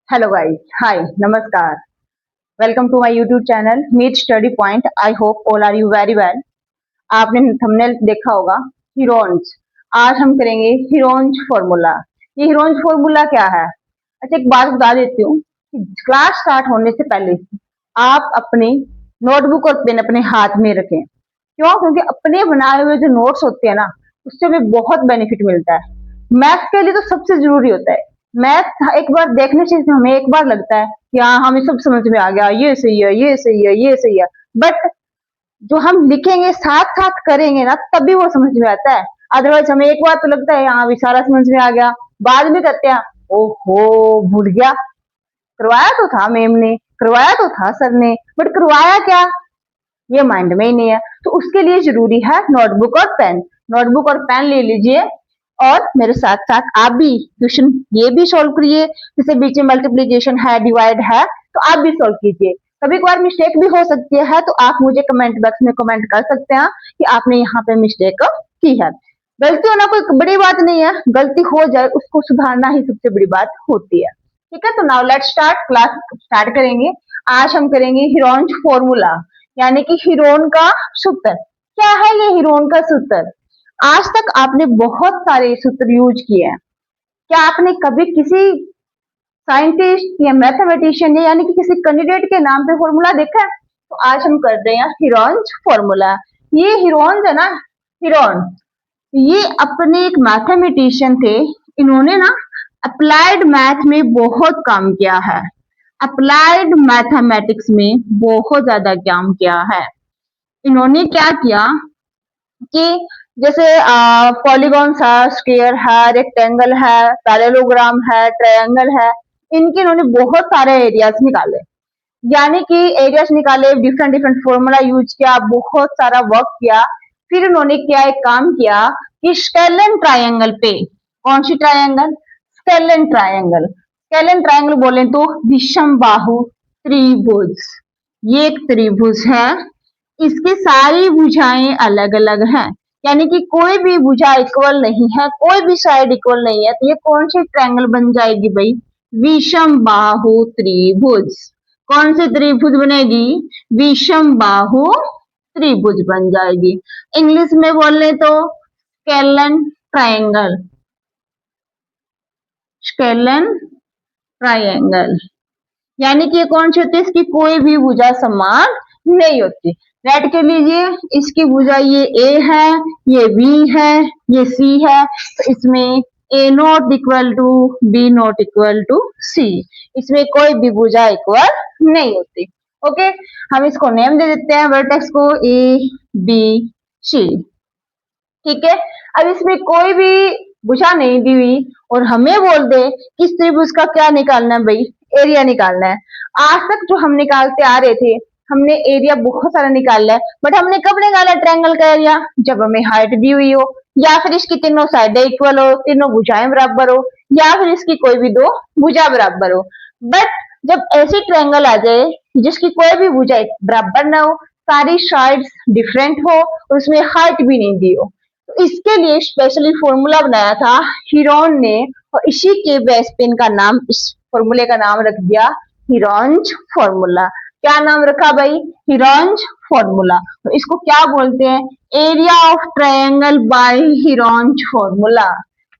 Hello guys, hi, namaskar. Welcome to my YouTube channel Meet Study Point. I hope all are you very well. आपने thumbnail देखा होगा Heron's. आज हम करेंगे Heron's formula. ये Heron's formula क्या है? अच्छा, एक बात बता देती हूँ कि क्लास स्टार्ट होने से पहले आप अपनी नोटबुक और पेन अपने हाथ में रखें। क्यों? क्योंकि अपने बनाए हुए जो नोट्स होते हैं ना, उससे भी बहुत बेनिफिट मिलता है। मैथ्स के लिए तो सबसे जरूरी होता है। मैथ एक बार देखने से हमें एक बार लगता है कि हाँ, हमें सब समझ में आ गया, ये सही है, ये सही है, ये सही है। बट जो हम लिखेंगे साथ साथ करेंगे ना, तभी वो समझ में आता है। अदरवाइज हमें एक बार तो लगता है हाँ भी सारा समझ में आ गया, बाद में कहते हैं ओहो भूल गया। करवाया तो था मैम ने, करवाया तो था सर ने, बट करवाया क्या ये माइंड में ही नहीं है। तो उसके लिए जरूरी है नोटबुक और पेन। नोटबुक और पेन ले लीजिए और मेरे साथ साथ आप भी क्वेश्चन ये भी सॉल्व करिए। जैसे बीच में मल्टीप्लीकेशन है, डिवाइड है, तो आप भी सॉल्व कीजिए। कभी कभार मिस्टेक भी हो सकती है, तो आप मुझे कमेंट बॉक्स में कमेंट कर सकते हैं कि आपने यहाँ पे मिस्टेक की है। गलती होना कोई बड़ी बात नहीं है, गलती हो जाए उसको सुधारना ही सबसे बड़ी बात होती है। ठीक है, तो now let's start. Class start करेंगे। आज हम करेंगे हीरोन्स फॉर्मूला, यानी कि हीरोन का सूत्र। क्या है ये हीरोन का सूत्र? आज तक आपने बहुत सारे सूत्र यूज किए हैं। क्या आपने कभी किसी साइंटिस्ट या मैथमेटिशियन यानी कि किसी कैंडिडेट के नाम पे फॉर्मूला देखा है? तो आज हम कर रहे हैं हीरोन्स फॉर्मूला। ये हीरोन्स है ना, हीरोन, ये अपने एक मैथमेटिशियन थे। इन्होंने ना अप्लाइड मैथ में बहुत काम किया है। अप्लाइड मैथमेटिक्स में बहुत ज्यादा काम किया है। इन्होंने क्या किया कि जैसे पॉलीगॉन्स है, स्क्वायर है, रेक्टेंगल है, पैरेललोग्राम है, ट्रायंगल है, इनके इन्होंने बहुत सारे एरियाज निकाले। यानी कि एरियाज निकाले, डिफरेंट डिफरेंट फॉर्मूला यूज किया, बहुत सारा वर्क किया। फिर उन्होंने क्या एक काम किया कि स्केलन ट्रायंगल पे, कौन सी triangle? Scalene triangle. Scalene triangle बोले तो विषम बाहु त्रिभुज। ये एक त्रिभुज है, इसकी सारी भुजाएं अलग अलग हैं। यानी कि कोई भी भुजा इक्वल नहीं है, कोई भी साइड इक्वल नहीं है। तो ये कौन सी ट्रायंगल बन जाएगी भाई? विषम बाहु त्रिभुज। कौन सी त्रिभुज बनेगी? विषम बाहु त्रिभुज बन जाएगी। इंग्लिश में बोले तो स्केलन ट्रायंगल। स्केलन ट्रायंगल यानी कि ये कौन सी होती है? इसकी कोई भी भुजा समान नहीं होती। रेड कर लीजिए, इसकी भुजा ये ए है, ये बी है, ये सी है। तो इसमें A not equal to B not equal to C, इसमें कोई भी भुजा इक्वल नहीं होती। ओके, हम इसको नेम दे देते हैं वर्टेक्स को ए बी सी। ठीक है, अब इसमें कोई भी भुजा नहीं दी हुई और हमें बोल दे कि इस त्रिभुज का क्या निकालना है भाई? एरिया निकालना है। आज तक जो हम निकालते आ रहे थे, हमने एरिया बहुत सारा निकाला है, बट हमने कब निकाला ट्रायंगल का एरिया? जब हमें हाइट दी हुई हो, या फिर इसकी तीनों साइडें इक्वल हो, तीनों भुजाएं बराबर हो, या फिर इसकी कोई भी दो भुजा बराबर हो। बट जब ऐसी ट्रायंगल आ जाए जिसकी कोई भी भुजा बराबर ना हो, सारी साइड्स डिफरेंट हो और उसमें हाइट भी नहीं दी हो, तो इसके लिए स्पेशली फॉर्मूला बनाया था हीरोन ने, और इसी के बेस पे इनका नाम, इस फॉर्मूले का नाम रख दिया हीरोन्स फॉर्मूला। क्या नाम रखा भाई? Heron's formula. तो इसको क्या बोलते हैं? Area of triangle by Heron's formula.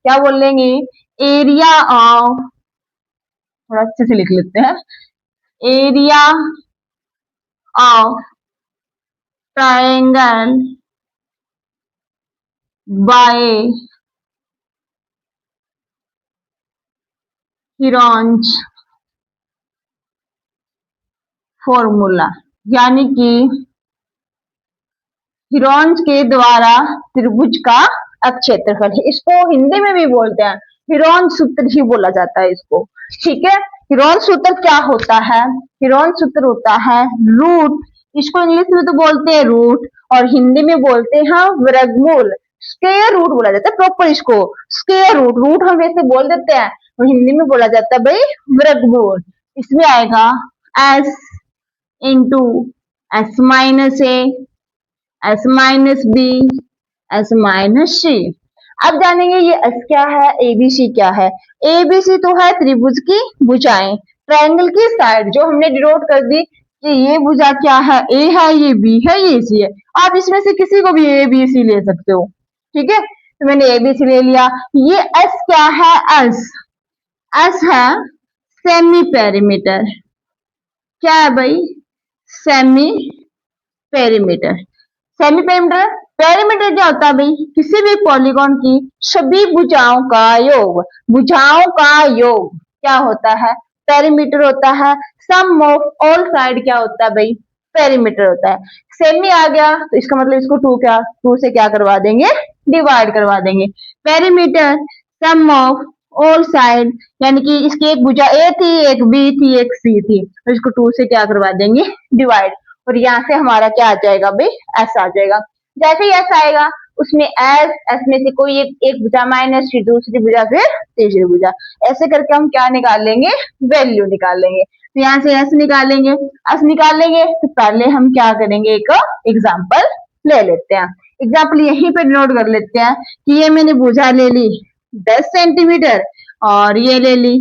क्या बोलेंगे? एरिया ऑफ, थोड़ा अच्छे से लिख लेते हैं, area of triangle by Heron's formula. यानी कि हीरोन्स के द्वारा त्रिभुज का क्षेत्रफल है। इसको हिंदी में भी बोलते हैं हीरोन सूत्र ही बोला जाता है इसको। ठीक है, हीरोन सूत्र क्या होता है? हीरोन सूत्र होता है रूट, इसको इंग्लिश में तो बोलते हैं रूट और हिंदी में बोलते हैं वर्गमूल। स्क्वायर रूट बोला जाता है प्रॉपर इसको, स्क्वायर रूट। रूट हम वैसे बोल देते हैं और हिंदी में बोला जाता है भाई वर्गमूल। इसमें आएगा S into S minus A, S minus B, S minus C. अब जानेंगे ये एस क्या है, एबीसी क्या है। एबीसी तो है त्रिभुज की भुजाएं, ट्रायंगल की साइड जो हमने डिनोट कर दी कि ये भुजा क्या है, ए है, ये बी है, ये सी है। आप इसमें से किसी को भी ए बी सी ले सकते हो, ठीक है। तो मैंने ए बी सी ले लिया। ये एस क्या है, एस एस है सेमी पेरीमीटर। क्या है भाई, semi perimeter. Semi perimeter, perimeter क्या होता है भाई, किसी भी पॉलीगॉन की सभी भुजाओं का योग। भुजाओं का योग क्या होता है, पेरीमीटर होता है। सम ऑफ ऑल साइड क्या होता है भाई, पेरीमीटर होता है। सेमी आ गया तो इसका मतलब इसको टू से क्या करवा देंगे, डिवाइड करवा देंगे। Perimeter sum of all side, यानी कि इसकी एक भुजा ए थी, एक बी थी, एक सी थी, तो इसको टू से क्या करवा देंगे, डिवाइड। और यहाँ से हमारा क्या आ जाएगा भाई, एस आ जाएगा। जैसे ही एस आएगा उसमें एस में से कोई एक भुजा माइनस, फिर दूसरी भुजा, फिर तीसरी भुजा, ऐसे करके हम क्या निकाल लेंगे, वैल्यू निकाल लेंगे। तो यहाँ से एस निकालेंगे। एस निकालेंगे तो पहले हम क्या करेंगे, एक एग्जाम्पल ले लेते हैं। एग्जाम्पल यहीं पे नोट कर लेते हैं कि ये मैंने भुजा ले ली 10 सेंटीमीटर और ये ले ली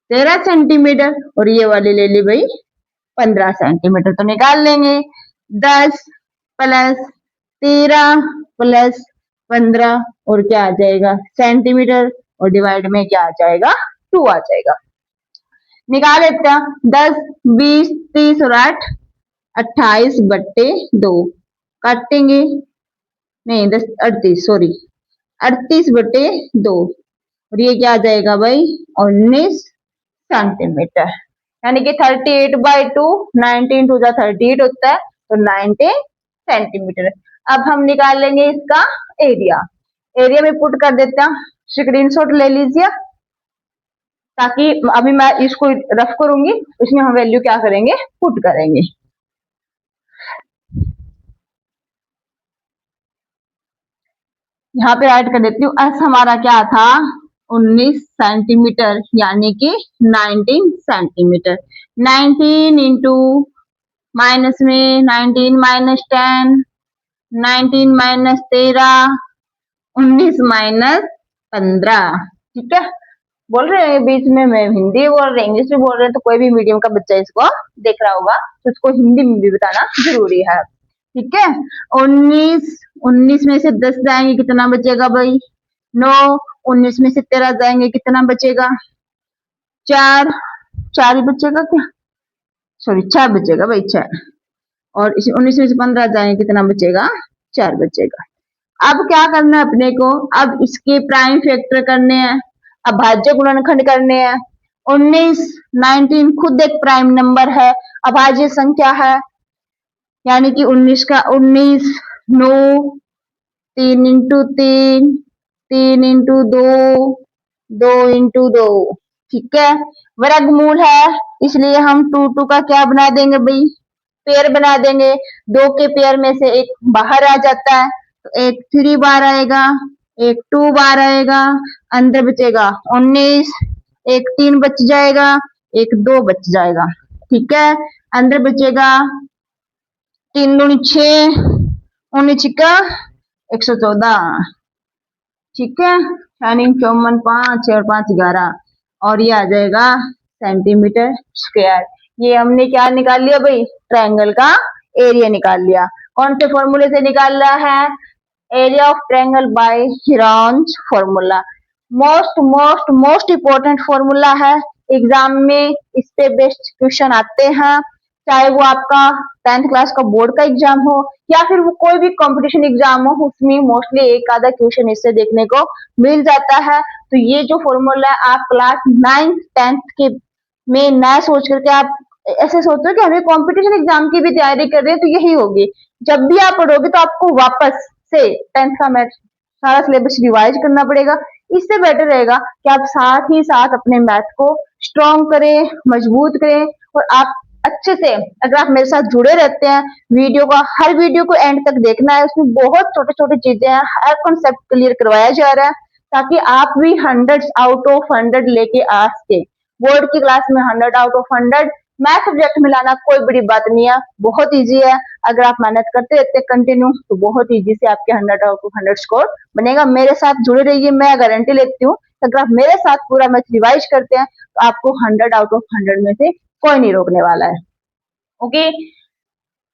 13 सेंटीमीटर और ये वाली ले ली भाई 15 सेंटीमीटर। तो निकाल लेंगे 10 प्लस 13 प्लस 15 और क्या आ जाएगा, सेंटीमीटर, और डिवाइड में क्या आ जाएगा, 2 आ जाएगा। निकाल लेते हैं 10 20 30 और 8 28/2 काटेंगे, नहीं 10 38, सॉरी 38/2 और ये क्या आ जाएगा भाई 19 सेंटीमीटर, यानी कि 38/2, 19 टू 38 होता है, तो 19 सेंटीमीटर। अब हम निकाल लेंगे इसका एरिया। एरिया में पुट कर देते हैं, स्क्रीनशॉट ले लीजिए, ताकि अभी मैं इसको रफ करूंगी, इसमें हम वैल्यू क्या करेंगे, पुट करेंगे। यहाँ पे ऐड कर देती हूँ, एस हमारा क्या था 19 सेंटीमीटर, यानी कि 19 सेंटीमीटर। 19 इंटू माइनस में 19 माइनस 10, 19 माइनस 13, 19 माइनस 15, ठीक है। बोल रहे हैं बीच में मैं हिंदी बोल रहे इंग्लिश में बोल रहे हैं, तो कोई भी मीडियम का बच्चा इसको देख रहा होगा तो उसको हिंदी में भी बताना जरूरी है, ठीक है। 19 में से 10 जाएंगे कितना बचेगा भाई 9, 19 में से 13 जाएंगे कितना बचेगा 4, 4 ही बचेगा क्या, सॉरी 6 बचेगा भाई 6, और 19 में से 15 जाएंगे कितना बचेगा 4 बचेगा। अब क्या करना है अपने को, अब इसके प्राइम फैक्टर करने हैं, अब भाज्य गुणनखंड करने हैं। 19 खुद एक प्राइम नंबर है, अभाज्य संख्या है, यानी कि 19 का 19 9, 3 इंटू 3, 3 इंटू 2, 2 इंटू 2, ठीक है। वर्गमूल है इसलिए हम 2 का क्या बना देंगे भाई, पेयर बना देंगे। 2 के पेयर में से एक बाहर आ जाता है, तो एक 3 बार आएगा, एक 2 बार आएगा, अंदर बचेगा 19, एक 3 बच जाएगा, एक 2 बच जाएगा, ठीक है। अंदर बचेगा 3 दूनी 6, 19 का 114, ठीक है। यानी 54 5 और 5 11, और ये आ जाएगा सेंटीमीटर स्क्वायर। ये हमने क्या निकाल लिया भाई, ट्रायंगल का एरिया निकाल लिया। कौन से फॉर्मूले से निकाल रहा है, area of triangle by Heron's formula. Most most most important formula है, एग्जाम में इस पे बेस्ट क्वेश्चन आते हैं, चाहे वो आपका 10th क्लास का बोर्ड का एग्जाम हो या फिर वो कोई भी कंपटीशन एग्जाम हो, उसमें मोस्टली एक आधा क्वेश्चन इससे देखने को मिल जाता है। तो ये जो फॉर्मूला है आप क्लास 9th 10th के में ना सोच करके आप ऐसे सोचते हो कि हमें कंपटीशन एग्जाम की भी तैयारी कर रहे हैं, तो यही होगी। जब भी आप पढ़ोगे तो आपको वापस से 10th का मैथ सारा सिलेबस रिवाइज करना पड़ेगा। इससे बेटर रहेगा कि आप साथ ही साथ अपने मैथ को स्ट्रॉन्ग करें, मजबूत करें, और आप अच्छे से, अगर आप मेरे साथ जुड़े रहते हैं, वीडियो का हर वीडियो को एंड तक देखना है, उसमें बहुत छोटे छोटे चीजें हैं, हर कॉन्सेप्ट क्लियर करवाया जा रहा है, ताकि आप भी 100 आउट ऑफ 100 लेके आ सके। बोर्ड की क्लास में 100 आउट ऑफ 100 मैथ सब्जेक्ट में लाना कोई बड़ी बात नहीं है, बहुत इजी है। अगर आप मेहनत करते रहते कंटिन्यू तो बहुत इजी से आपके 100 आउट ऑफ 100 स्कोर बनेगा। मेरे साथ जुड़े रहिए, मैं गारंटी लेती हूँ अगर आप मेरे साथ पूरा मैच रिवाइज करते हैं तो आपको 100 आउट ऑफ 100 में से कोई नहीं रोकने वाला है। ओके,